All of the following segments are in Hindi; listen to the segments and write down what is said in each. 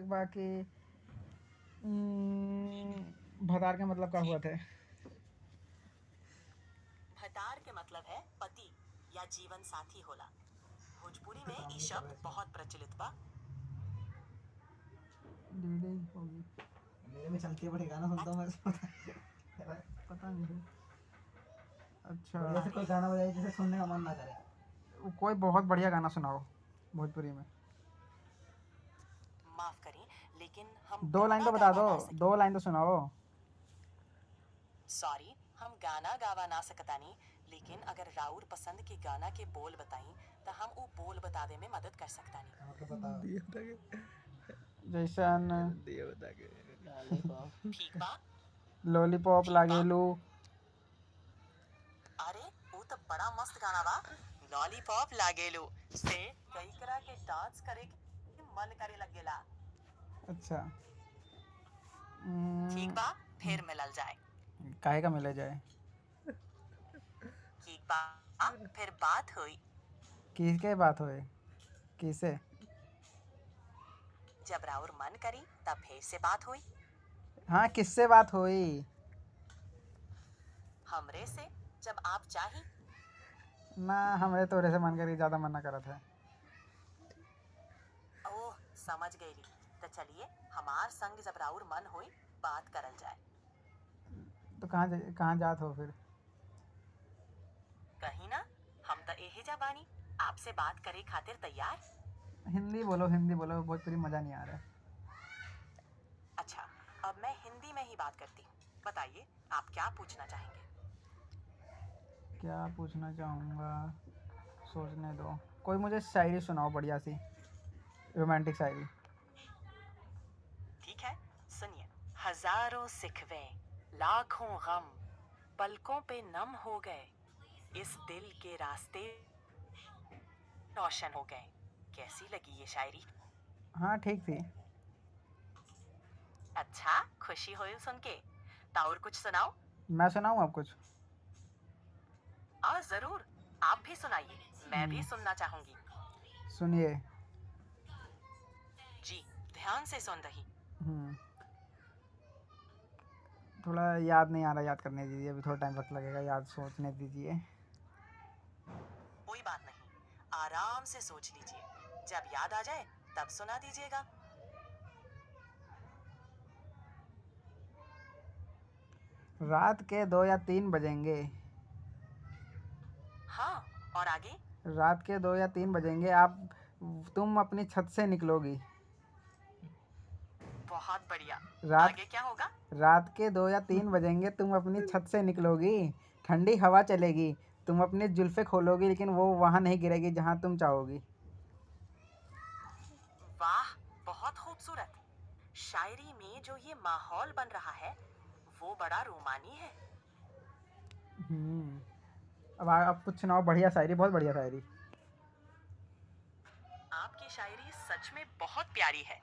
एक बाकी भतार के मतलब क्या हुआ थे? भतार के मतलब है पति या जीवन साथी होला। भोजपुरी में ई शब्द बहुत प्रचलित बा। डीडी होगी। मेरे में चलती है, बड़ी गाना सुनता हूँ मैं। पता नहीं। अच्छा, जैसे कोई गाना बजाए जिसे सुनने का मन ना करे। कोई बहुत बढ़िया गाना सुनाओ भोजपुरी में। माफ करें, लेकिन हम 2 लाइन तो बता दो, 2 लाइन तो सुनाओ। सॉरी, हम गाना गावा ना सकतानी, लेकिन अगर राउर पसंद के गाना के बोल बताई तो हम वो बोल बता दे में मदद कर सकतानी। जैसन ठीक बा। लॉलीपॉप लागेलू। अरे वो तो बड़ा मस्त गाना बा। लॉलीपॉप लागेलू से कई तरह के डांस करे के मन करे लगेला। अच्छा, ठीक बा, फिर मिलल जाए। काहे का मिले जाए? ठीक बा, फिर बात हुई। किसके बात होए? किसे? जब राउर मन करी तब फिर से बात हुई। हाँ, किससे बात हुई? हमरे से, जब आप चाही। ना, हमरे तोरे से मन करी, ज़्यादा मन ना करत है। ओह, समझ गईली। तो चलिए, हमार संग जब राउर मन हुई बात करल जाए। तो कहाँ जात हो फिर? कहीं ना, हम तो यही जा बानी, आपसे बात करे खातिर तैयार। हिंदी बोलो, भोजपुरी मज़ा नहीं आ रहा है। अच्छा, अब मैं हिंदी में ही बात करती हूँ। बताइए, आप क्या पूछना चाहेंगे? क्या पूछना चाहूँगा, सोचने दो। कोई मुझे शायरी सुनाओ बढ़िया सी, रोमांटिक शायरी। ठीक है, सुनिए। हजारों सिखवे, लाखों गम, पलकों पे नम हो गए, इस दिल के रास्ते रोशन हो गए। कैसी लगी ये शायरी? हाँ, ठीक थी। अच्छा, खुशी हुई सुन के। तो और कुछ सुनाओ। मैं सुनाऊँ अब कुछ? जरूर, आप भी सुनाइए, मैं भी सुनना चाहूंगी। सुनिए। जी, ध्यान से सुन रही। थोड़ा याद नहीं आ रहा, याद करने दीजिए, अभी थोड़ा टाइम वक्त लगेगा, याद सोचने दीजिए। कोई बात नहीं, आराम से सोच लीजिए। जब याद आ जाए तब सुना दीजिएगा। रात के 2 या 3 बजेंगे। हाँ, और आगे? रात के 2 या 3 बजेंगे, तुम अपनी छत से निकलोगी। बहुत बढ़िया। रात आगे क्या होगा? रात के 2 या 3 बजेंगे, तुम अपनी छत से निकलोगी। ठंडी हवा चलेगी, तुम अपनी जुल्फे खोलोगी, लेकिन वो वहाँ नहीं गिरेगी जहाँ तुम चाहोगी। वाह, बहुत खूबसूरत। शायरी में जो ये माहौल बन रहा है वो बड़ा रोमानी है। अब कुछ सुनाओ बढ़िया शायरी, बहुत बढ़िया शायरी। आपकी शायरी सच में बहुत प्यारी है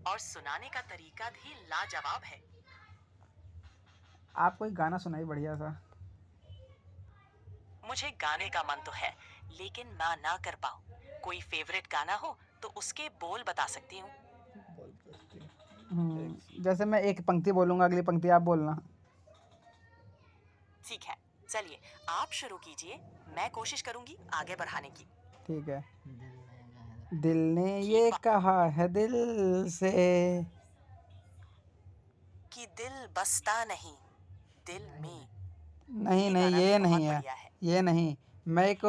और सुनाने का तरीका भी लाजवाब है। आप कोई गाना सुनाइए बढ़िया सा। मुझे गाने का मन तो है, लेकिन मैं ना कर पाऊँ। कोई फेवरेट गाना हो तो उसके बोल बता सकती हूँ। जैसे मैं एक पंक्ति बोलूँगा, अगली पंक्ति आप बोलना। ठीक है, चलिए आप शुरू कीजिए, मैं कोशिश करूंगी आगे बढ़ाने की। ठीक है। दिल ने ये कहा है दिल से कि दिल बसता नहीं दिल में। नहीं, ये नहीं है, ये नहीं। मैं एक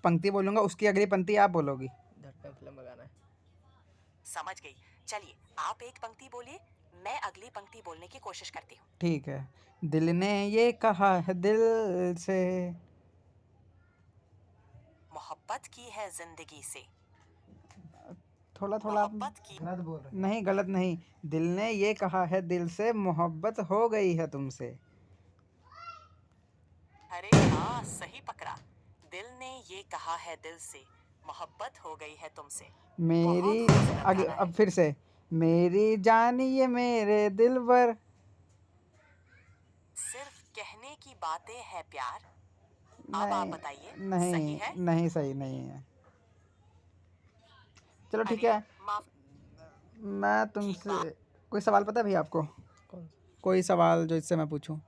पंक्ति बोलूँगा, उसकी अगली पंक्ति आप बोलोगी। फिल्म का गाना है। समझ गई। चलिए आप एक पंक्ति बोलिए, मैं अगली पंक्ति बोलने की कोशिश करती हूँ। ठीक है। दिल ने ये कहा है दिल से, मोहब्बत की है जिंदगी से। थोड़ा मोहब्बत की। गलत बोल रहे नहीं, गलत नहीं। दिल ने ये कहा है दिल से, मोहब्बत हो गई है तुमसे। अरे हाँ, सही पकड़ा। दिल ने ये कहा है दिल से, मोहब्बत हो गई है तुमसे। मेरी बहुत खूबसूरत गाना है। अब फिर से। मेरी जानिए मेरे दिलबर। सिर्फ कहने की बातें हैं प्यार। अब आप बताइए, नहीं, सही है? नहीं, सही नहीं है। चलो ठीक अरे है, माफ। मैं तुमसे कोई सवाल पता है भैया आपको? कौन कोई सवाल जो इससे मैं पूछूं?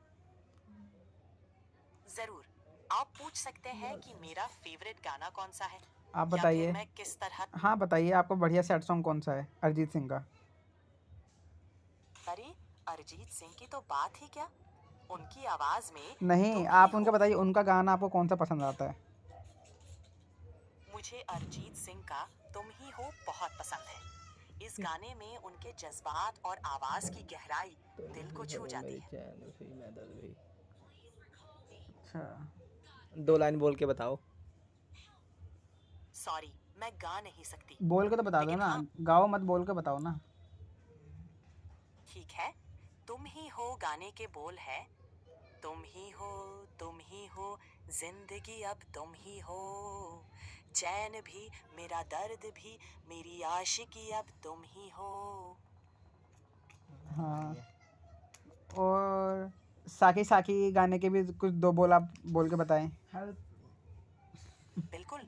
जरूर, आप पूछ सकते हैं कि मेरा फेवरेट गाना कौन सा है, आप या फिर बताइए। मैं किस तरह। हाँ बताइए, आपको बढ़िया सैड सॉन्ग कौन सा है अरिजीत सिंह का? अरे, अरिजीत सिंह की तो बात ही क्या, उनकी आवाज में नहीं, तुम ही आप उनका हो। बताइए, उनका गाना आपको कौन सा पसंद आता है? मुझे अरिजीत सिंह का तुम ही हो बहुत पसंद है। इस गाने में उनके जज्बात और आवाज की गहराई दिल को छू जाती मेरी है। चैन हुई मैं दर्द हुई। अच्छा, 2 लाइन बोल के बताओ। सॉरी, मैं गा नहीं सकती, बोल के तो बता दो लेकिन ना, हाँ, गाओ मत, बोल के बताओ ना। ठीक है। तुम ही हो गाने के बोल है, तुम ही हो, जिंदगी अब तुम ही हो, चैन भी मेरा दर्द भी, मेरी आशिकी अब तुम ही हो। हाँ, और साकी साकी गाने के भी कुछ दो बोल आप बोल के बताएं। बिल्कुल,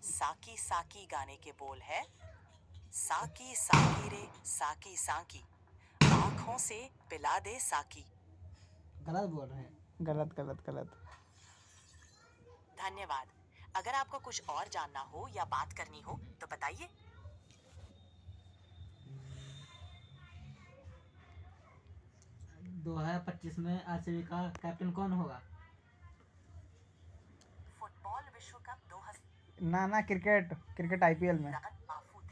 साकी साकी गाने के बोल है, साकी साकी रे साकी साकी, आंखों से पिला दे साकी। गलत बोल रहे हैं। गलत गलत गलत। धन्यवाद। अगर आपको कुछ और जानना हो या बात करनी हो तो बताइए। 2025 में आरसीबी का कैप्टन कौन होगा? फुटबॉल विश्व कप 2000 ना ना, क्रिकेट क्रिकेट आईपीएल में। रगत आफूत।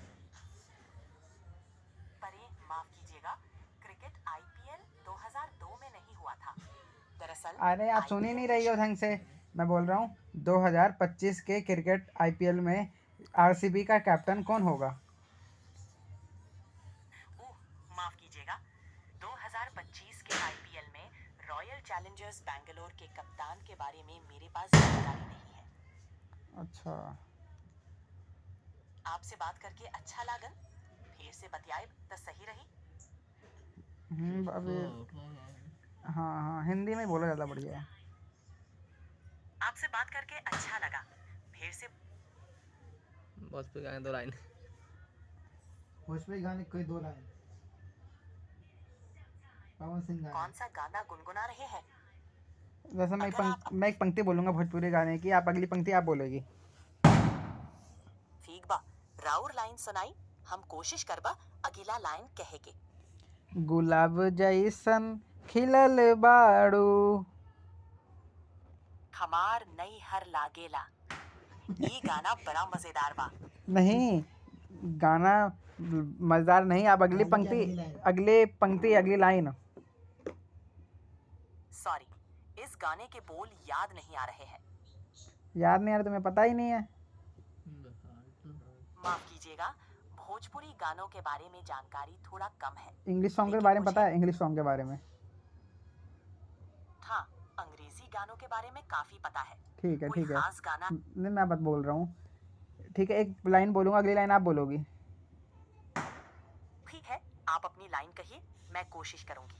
परे माफ कीजिएगा, क्रिकेट आईपीएल 2002 में नहीं हुआ था। दरअसल अरे आप सुन ही आईपीएल नहीं की रही हो ढंग से। मैं बोल रहा हूँ 2025 के क्रिकेट आईपीएल में आरसीबी का कैप्टन कौन होगा? ओह, माफ कीजिएगा, 2025 के आईपीएल में रॉयल चैलेंजर्स बैंगलोर के कप्तान के बारे में मेरे पास जानकारी नहीं है। अच्छा। आपसे बात करके अच्छा लागल, फिर से बतियाए तो सही रही। अभी हाँ हाँ, हिंदी में बोला ज़्यादा बढ़िया है। आपसे बात करके अच्छा लगा, फिर से। भोजपुरी गाने 2 लाइन। भोजपुरी गाने कोई 2 लाइन। पवन सिंह गाने। कौन सा गाना गुनगुना रहे हैं? वैसे अगर आप मैं एक पंक्ति बोलूंगा भोजपुरी गाने की, आप अगली पंक्ति आप बोलोगी। ठीक बा, राउर लाइन सुनाई, हम कोशिश करबा अगला लाइन कहे के। गुलाब जैसन खिलल बाड़ू। खमार नई हर लागेला। ई गाना बड़ा मजेदार बा। नहीं, गाना मजेदार नहीं, आप अगली गाने की पंक्ति, अगली लाइन। अगली लाइन। सॉरी, इस गाने के बोल याद नहीं आ रहे हैं। याद नहीं आ रहा, तुम्हें पता ही नहीं है? माफ कीजिएगा, भोजपुरी गानों के बारे में जानकारी थोड़ा कम है। इंग्लिश सॉन्ग के लेकिन बारे में मुझे- पता है? इंग्लिश सॉन्ग के बारे में? हाँ, अंग्रेजी गानों के बारे में काफी पता है। ठीक है कोई ठीक है। खास गाना? नहीं, मैं बात बोल रहा हूँ। ठीक है, एक लाइन बोलूँगा, अगली लाइन आप बोलोगी। ठीक है, आप अपनी लाइन कहिए, मैं कोशिश करूंगी।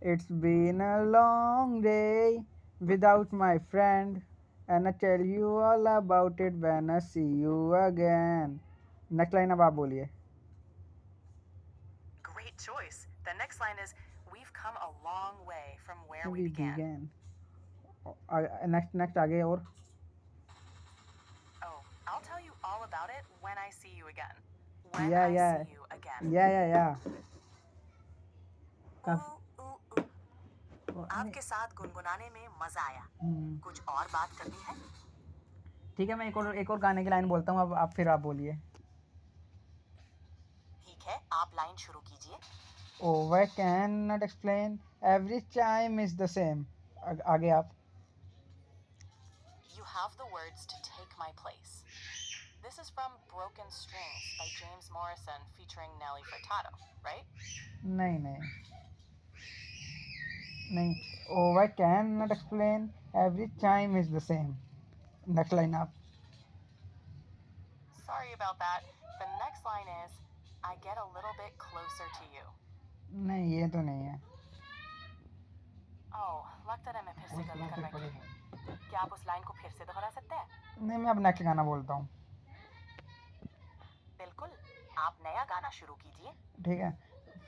It's been a long day without my friend, and I tell you all about it when I see you again. Next line अब आप बोलिए। Great choice. The next line is, we've come a long way from where we We began. began. Next आगे और। Oh, I'll tell you all about it when I see you again. When Yeah, I yeah. see you again. या Ooh, ooh, ooh. आपके साथ गुनगुनाने में मजा आया। कुछ और बात करनी है? ठीक है, मैं एक और गाने की लाइन बोलता हूँ, अब आप फिर आप बोलिए। ठीक है, आप लाइन शुरू कीजिए। Oh, I cannot explain. Every time is the same. आगे आप। You have the words to take my place. This is from Broken Strings by James Morrison featuring Nelly Furtado, right? नहीं। Oh, I cannot explain. Every time is the same. Next line आप। Sorry about that. The next line is, I get a little bit closer to you. नहीं, ये तो नहीं है। Oh, लगता है मैं फिर से गलती कर बैठी। क्या आप उस लाइन को फिर से दोहरा सकते हैं? नहीं, मैं अब नेक्स्ट गाना बोलता हूँ। बिल्कुल, आप नया गाना शुरू कीजिए। ठीक है।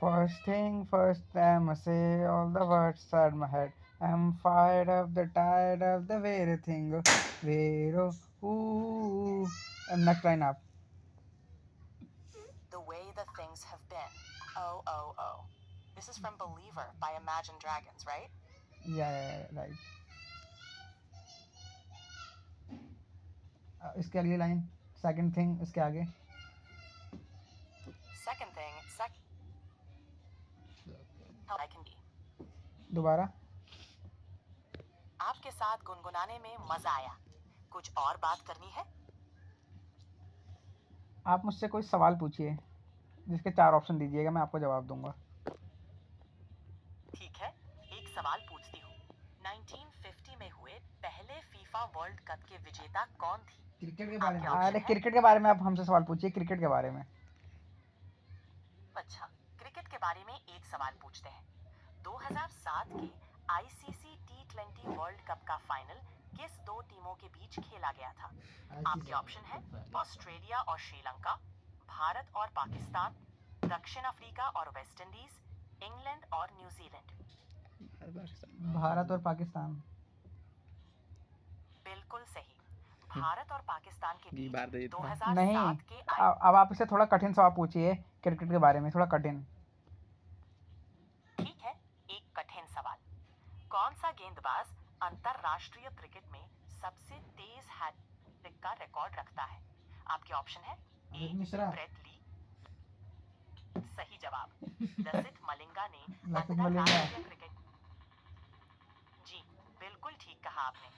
First thing first, I must say all the words out my head, I am fired of the tired of the very thing वेरो नेक्स्ट लाइन आप। The way the things have been. Oh, oh, oh. This is from Believer by Imagine Dragons, right? या राइट। इसके अगली लाइन सेकंड थिंग, इसके आगे Second thing, how I can be. दोबारा। आपके साथ गुनगुनाने में मजा आया। कुछ और बात करनी है? आप मुझसे कोई सवाल पूछिए जिसके 4 ऑप्शन दीजिएगा, मैं आपको जवाब दूंगा। ठीक है, एक सवाल पूछती हूँ। 1950 में हुए पहले फीफा वर्ल्ड कप के विजेता कौन थी? क्रिकेट के बारे में। आपके अरे option है? क्रिकेट के बारे में आप हमसे सवाल पूछिए, क्रिकेट के बारे में। अच्छा, क्रिकेट के बारे में एक सवाल पूछते हैं। 2007 के आईसीसी T20 वर्ल्ड कप का फाइनल किस 2 टीमों के बीच खेला गया था? आपके ऑप्शन है ऑस्ट्रेलिया और श्रीलंका, भारत और पाकिस्तान, दक्षिण अफ्रीका और वेस्ट इंडीज, इंग्लैंड और न्यूजीलैंड। भारत और पाकिस्तान। बिल्कुल सही। भारत और पाकिस्तान के बीच भारत जीता। 2007 नहीं, के अब आप इसे थोड़ा कठिन सवाल पूछिए क्रिकेट के बारे में, थोड़ा कठिन। ठीक है, एक कठिन सवाल। कौन सा गेंदबाज अंतरराष्ट्रीय क्रिकेट में सबसे तेज हैट्रिक का रिकॉर्ड रखता है? आपके ऑप्शन है ए मिश्रा। Brett Lee. सही जवाब। लसिथ मलिंगा ने लसिथ मलिंगा। अंतरराष्ट्रीय क्रिकेट। जी, बिल्कुल ठीक कहा आपने।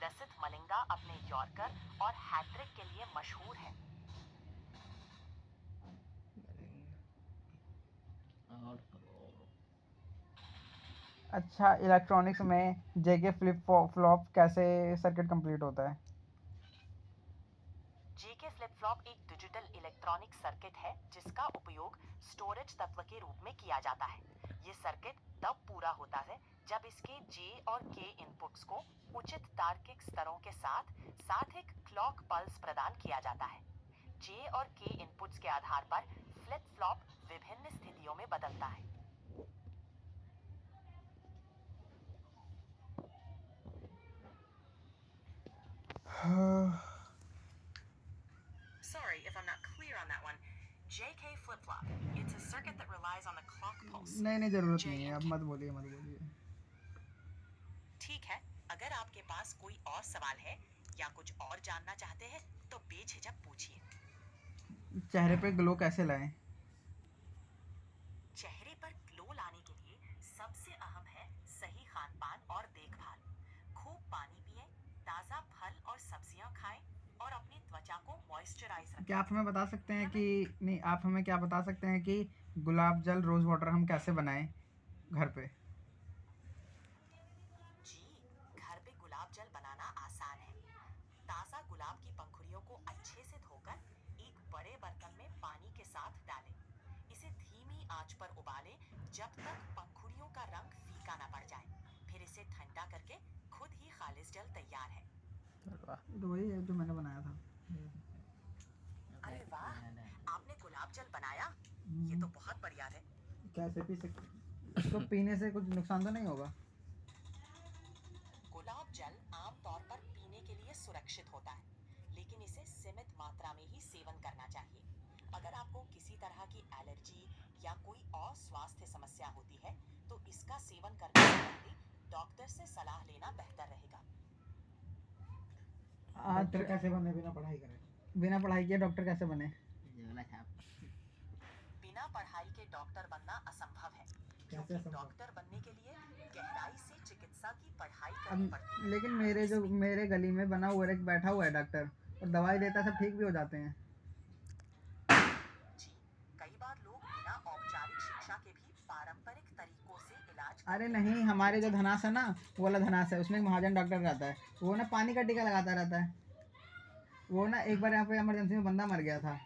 लसिथ मलिंगा अपने यॉर्कर और हैट्रिक के लिए मशहूर है। अच्छा, इलेक्ट्रॉनिक्स में जेके फ्लिप फ्लॉप कैसे सर्किट कंप्लीट होता है? जेके फ्लिप फ्लॉप एक डिजिटल इलेक्ट्रॉनिक सर्किट है जिसका उपयोग स्टोरेज तत्व के रूप में किया जाता है। ये सर्किट तब पूरा होता है जब इसके जे और के इनपुट्स को उचित तार्किक स्तरों के साथ एक क्लॉक पल्स प्रदान किया जाता है। जे और के इनपुट्स के आधार पर फ्लिप फ्लॉप विभिन्न स्थितियों में बदलता है। Sorry if I'm not clear on that one. JK flip-flop. It's a circuit that relies on the clock pulse. नहीं जरूरत नहीं है, अब मत बोलिए। ठीक है, अगर आपके पास कोई और सवाल है या कुछ और जानना चाहते हैं तो बेझिझक पूछिए। चेहरे पे ग्लो कैसे लाएं? चेहरे पर ग्लो लाने के लिए सबसे अहम है सही खानपान और देखभाल। खूब पानी पिएं, ताज़ा फल और सब्जियां खाएं और अपनी त्वचा को मॉइस्चराइज रखें। क्या आप हमें बता सकते हैं कि नहीं, आप हमें क्या बता सकते हैं कि गुलाब जल रोज़ वाटर हम कैसे बनाएं घर पे? जी, घर पे गुलाब जल बनाना आसान है। ताज़ा गुलाब की पंखुड़ियों को अच्छे से धोकर एक बड़े बर्तन में पानी के साथ डालें। इसे धीमी आंच पर उबालें जब तक पंखुड़ियों का रंग फीका ना पड़ जाए। फिर इसे ठंडा करके खुद ही खालिस जल तैयार है। तो वही है जो मैंने बनाया था। अरे वाह, आपने गुलाब जल बनाया? ये तो बहुत बढ़िया है। कैसे पी सकते? इसको पीने से कुछ नुकसान तो नहीं होगा? गुलाब जल आमतौर पर पीने के लिए सुरक्षित होता है, लेकिन इसे सीमित मात्रा में ही सेवन करना चाहिए। अगर आपको किसी तरह की एलर्जी या कोई और स्वास्थ्य समस्या होती है तो इसका सेवन करने से पहले डॉक्टर से सलाह लेना बेहतर रहेगा। डॉक्टर कैसे बने बिना पढ़ाई करे? बिना पढ़ाई किए डॉक्टर कैसे बने? बिना पढ़ाई के डॉक्टर बनना असंभव है, क्योंकि असंभव? डॉक्टर बनने के लिए गहराई से चिकित्सा की पढ़ाई करनी पड़ती है। लेकिन मेरे गली में बना हुआ एक बैठा हुआ है डॉक्टर, और दवाई देता है, सब ठीक भी हो जाते हैं। जी, कई बार लोग बिना औपचारिक शिक्षा के भी पारंपरिक तरीकों से इलाज अरे नहीं, हमारे जो धनास है ना, वो वाला धनास है, उसमें एक महाजन डॉक्टर रहता है। वो ना पानी का टीका लगाता रहता है। वो ना एक बार यहाँ पे इमरजेंसी में बंदा मर गया था,